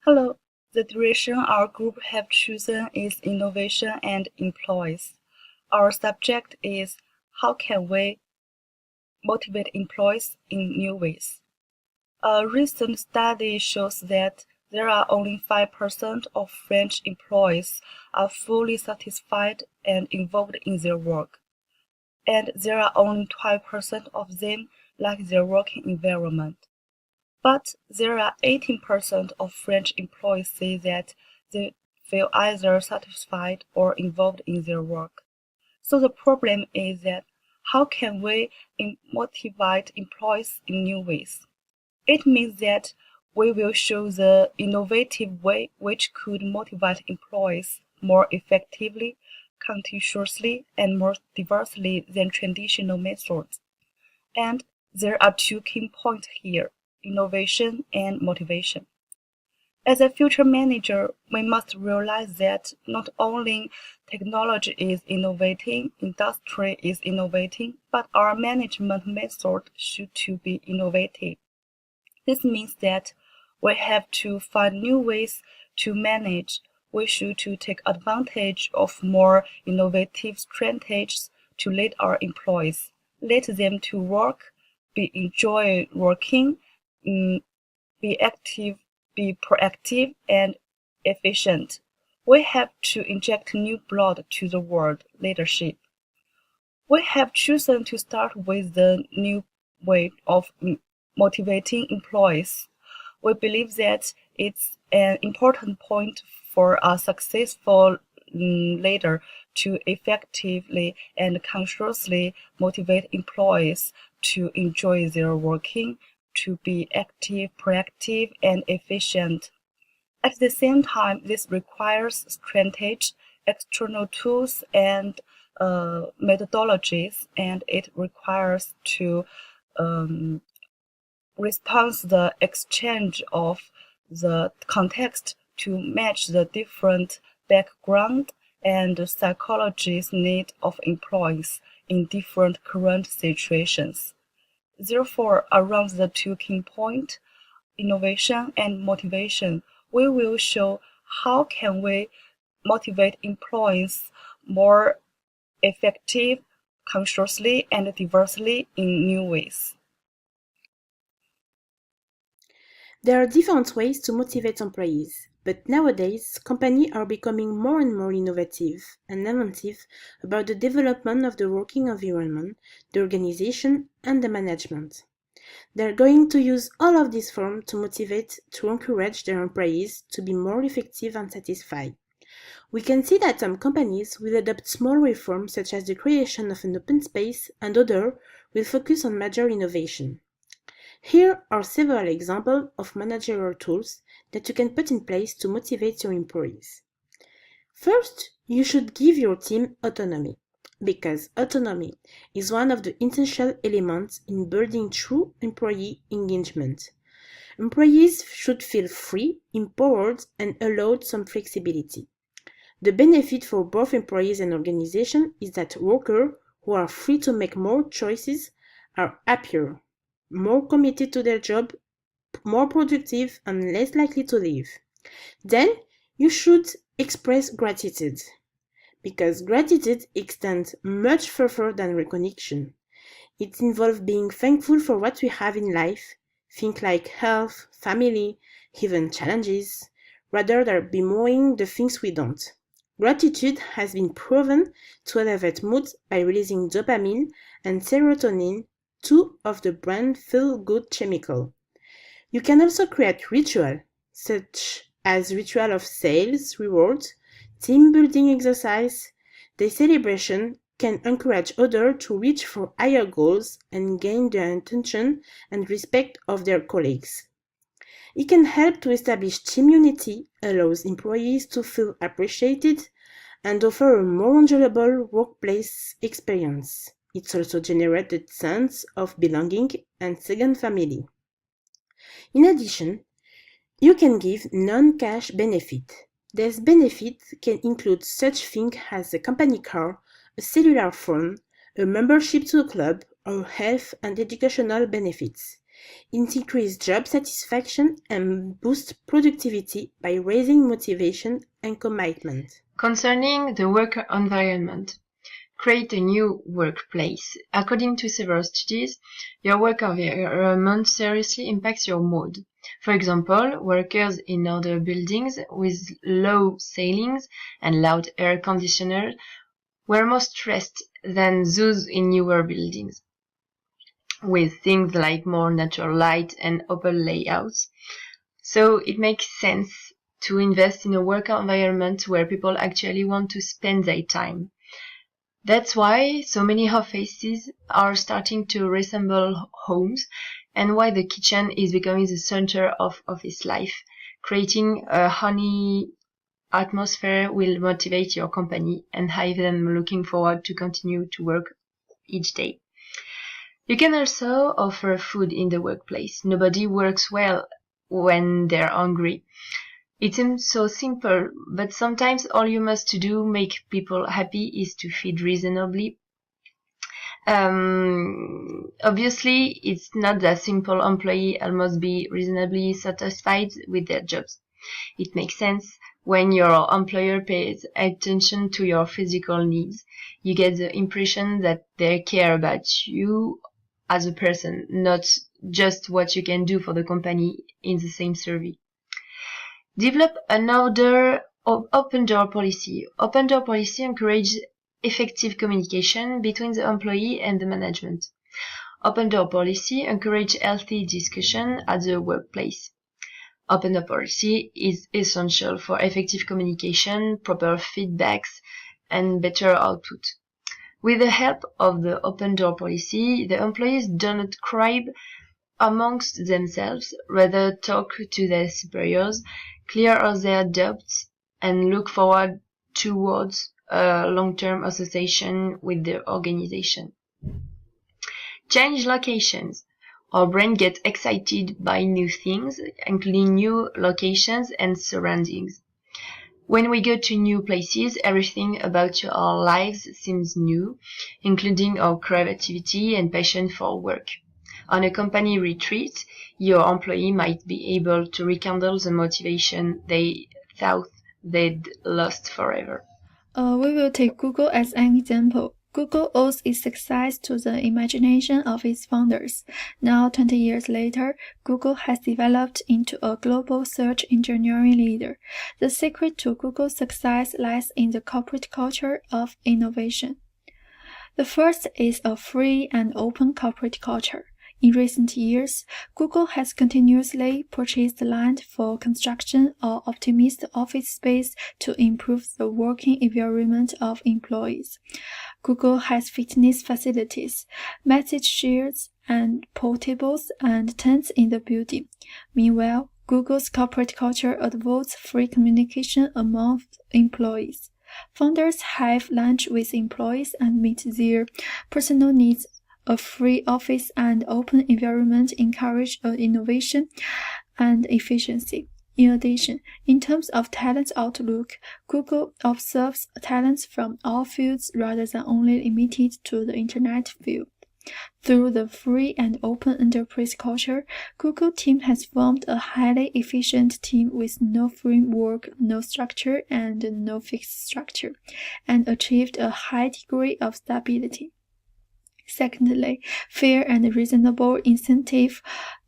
Hello, the direction our group have chosen is innovation and employees. Our subject is how can we motivate employees in new ways. A recent study shows that there are only 5% of French employees are fully satisfied and involved in their work, and there are only 12% of them like their working environment. But there are 18% of French employees say that they feel either satisfied or involved in their work. So the problem is that how can we motivate employees in new ways? It means that we will show the innovative way which could motivate employees more effectively, continuously, and more diversely than traditional methods. And there are two key points here: innovation and motivation. As a future manager, we must realize that not only technology is innovating, industry is innovating, but our management method should too be innovative. This means that we have to find new ways to manage. We should to take advantage of more innovative strategies to lead our employees, let them to work, enjoy working, be active, be proactive and efficient. We have to inject new blood to the world leadership. We have chosen to start with the new way of motivating employees. We believe that it's an important point for a successful leader to effectively and consciously motivate employees to enjoy their working, to be active, proactive, and efficient. At the same time, this requires strategy, external tools, and methodologies, and it requires to respond the exchange of the context to match the different background and psychology's need of employees in different current situations. Therefore, around the two key points, innovation and motivation, we will show how can we motivate employees more effective, consciously, and diversely in new ways. There are different ways to motivate employees, but nowadays companies are becoming more and more innovative and inventive about the development of the working environment, the organization, and the management. They're going to use all of these forms to motivate, to encourage their employees to be more effective and satisfied. We can see that some companies will adopt small reforms such as the creation of an open space, and others will focus on major innovation. Here are several examples of managerial tools that you can put in place to motivate your employees. First, you should give your team autonomy, because autonomy is one of the essential elements in building true employee engagement. Employees should feel free, empowered, and allowed some flexibility. The benefit for both employees and organization is that workers who are free to make more choices are happier, more committed to their job, more productive, and less likely to leave. Then you should express gratitude, because gratitude extends much further than recognition. It involves being thankful for what we have in life, things like health, family, even challenges, rather than bemoaning the things we don't. Gratitude has been proven to elevate mood by releasing dopamine and serotonin, two of the brain feel-good chemicals. You can also create rituals, such as ritual of sales, rewards, team building exercise. The celebration can encourage others to reach for higher goals and gain the attention and respect of their colleagues. It can help to establish team unity, allows employees to feel appreciated, and offer a more enjoyable workplace experience. It also generates a sense of belonging and second family. In addition, you can give non-cash benefit. These benefits can include such things as a company car, a cellular phone, a membership to a club, or health and educational benefits. It increases job satisfaction and boosts productivity by raising motivation and commitment. Concerning the work environment, create a new workplace. According to several studies, your work environment seriously impacts your mood. For example, workers in older buildings with low ceilings and loud air conditioners were more stressed than those in newer buildings, with things like more natural light and open layouts. So it makes sense to invest in a work environment where people actually want to spend their time. That's why so many offices are starting to resemble homes, and why the kitchen is becoming the center of office life. Creating a honey atmosphere will motivate your company and have them looking forward to continue to work each day. You can also offer food in the workplace. Nobody works well when they're hungry. It seems so simple, but sometimes all you must do make people happy is to feed reasonably. Obviously, it's not that simple. Employees must be reasonably satisfied with their jobs. It makes sense when your employer pays attention to your physical needs. You get the impression that they care about you as a person, not just what you can do for the company in the same survey. Develop another open door policy. Open door policy encourages effective communication between the employee and the management. Open door policy encourages healthy discussion at the workplace. Open door policy is essential for effective communication, proper feedbacks, and better output. With the help of the open door policy, the employees do not cry amongst themselves, rather talk to their superiors, clear all their doubts, and look forward towards a long-term association with the organization. Change locations. Our brain gets excited by new things, including new locations and surroundings. When we go to new places, everything about our lives seems new, including our creativity and passion for work. On a company retreat, your employee might be able to rekindle the motivation they thought they'd lost forever. We will take Google as an example. Google owes its success to the imagination of its founders. Now, 20 years later, Google has developed into a global search engineering leader. The secret to Google's success lies in the corporate culture of innovation. The first is a free and open corporate culture. In recent years, Google has continuously purchased land for construction or optimized office space to improve the working environment of employees. Google has fitness facilities, message shares, and portables and tents in the building. Meanwhile, Google's corporate culture advocates free communication among employees. Founders have lunch with employees and meet their personal needs. A free office and open environment encourage innovation and efficiency. In addition, in terms of talent outlook, Google observes talents from all fields rather than only limited to the internet field. Through the free and open enterprise culture, Google team has formed a highly efficient team with no framework, no structure, and no fixed structure, and achieved a high degree of stability. Secondly, fair and reasonable incentive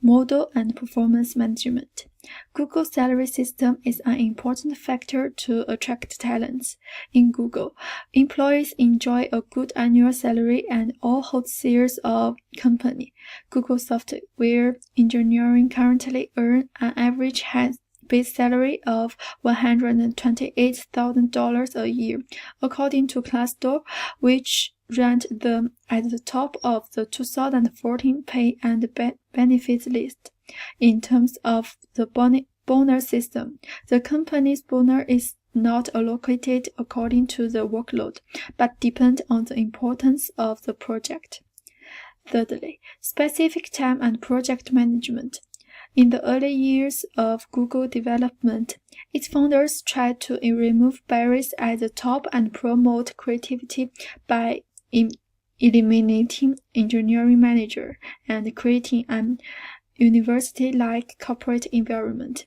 model and performance management. Google's salary system is an important factor to attract talents. In Google, employees enjoy a good annual salary and all hold shares of company. Google software engineering currently earn an average base salary of $128,000 a year, according to Glassdoor, which ranked them at the top of the 2014 pay and benefits list. In terms of the bonus system, the company's bonus is not allocated according to the workload, but depends on the importance of the project. Thirdly, specific time and project management. In the early years of Google development, its founders tried to remove barriers at the top and promote creativity by eliminating engineering manager and creating an university-like corporate environment.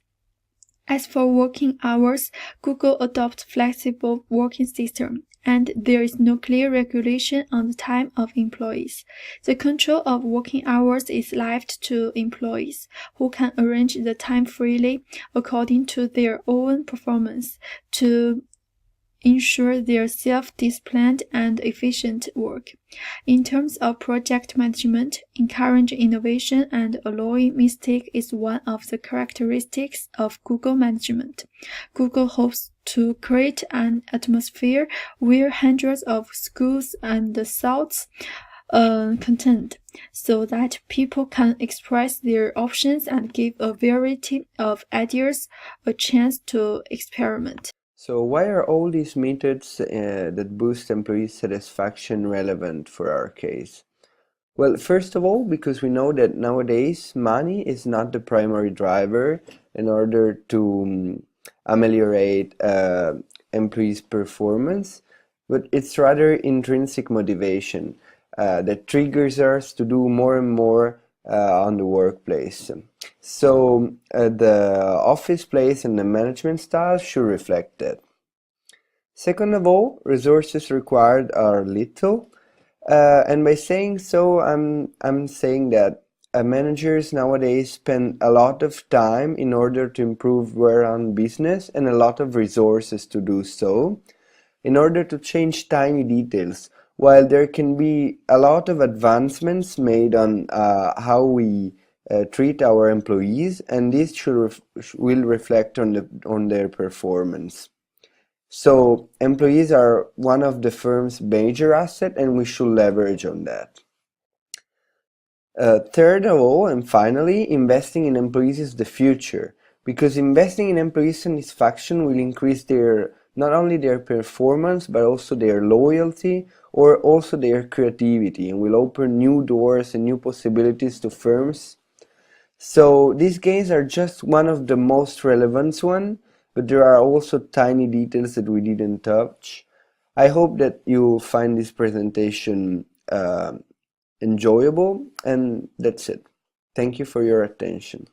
As for working hours, Google adopts flexible working system, and there is no clear regulation on the time of employees. The control of working hours is left to employees, who can arrange the time freely according to their own performance to ensure their self-disciplined and efficient work. In terms of project management, encouraging innovation and allowing mistakes is one of the characteristics of Google management. Google hopes to create an atmosphere where hundreds of schools and thoughts content, so that people can express their options and give a variety of ideas a chance to experiment. So why are all these methods that boost employee satisfaction relevant for our case? Well, first of all, because we know that nowadays money is not the primary driver in order to ameliorate employees' performance, but it's rather intrinsic motivation that triggers us to do more and more on the workplace. So the office place and the management style should reflect that. Second of all, resources required are little, and by saying so, I'm saying that managers nowadays spend a lot of time in order to improve their own business and a lot of resources to do so, in order to change tiny details. While there can be a lot of advancements made on how we treat our employees, and this will reflect on their performance. So employees are one of the firm's major assets, and we should leverage on that. Third of all, and finally, investing in employees is the future, because investing in employee satisfaction will increase not only their performance, but also their loyalty, or also their creativity, and will open new doors and new possibilities to firms. So these gains are just one of the most relevant ones, but there are also tiny details that we didn't touch. I hope that you find this presentation enjoyable, and that's it. Thank you for your attention.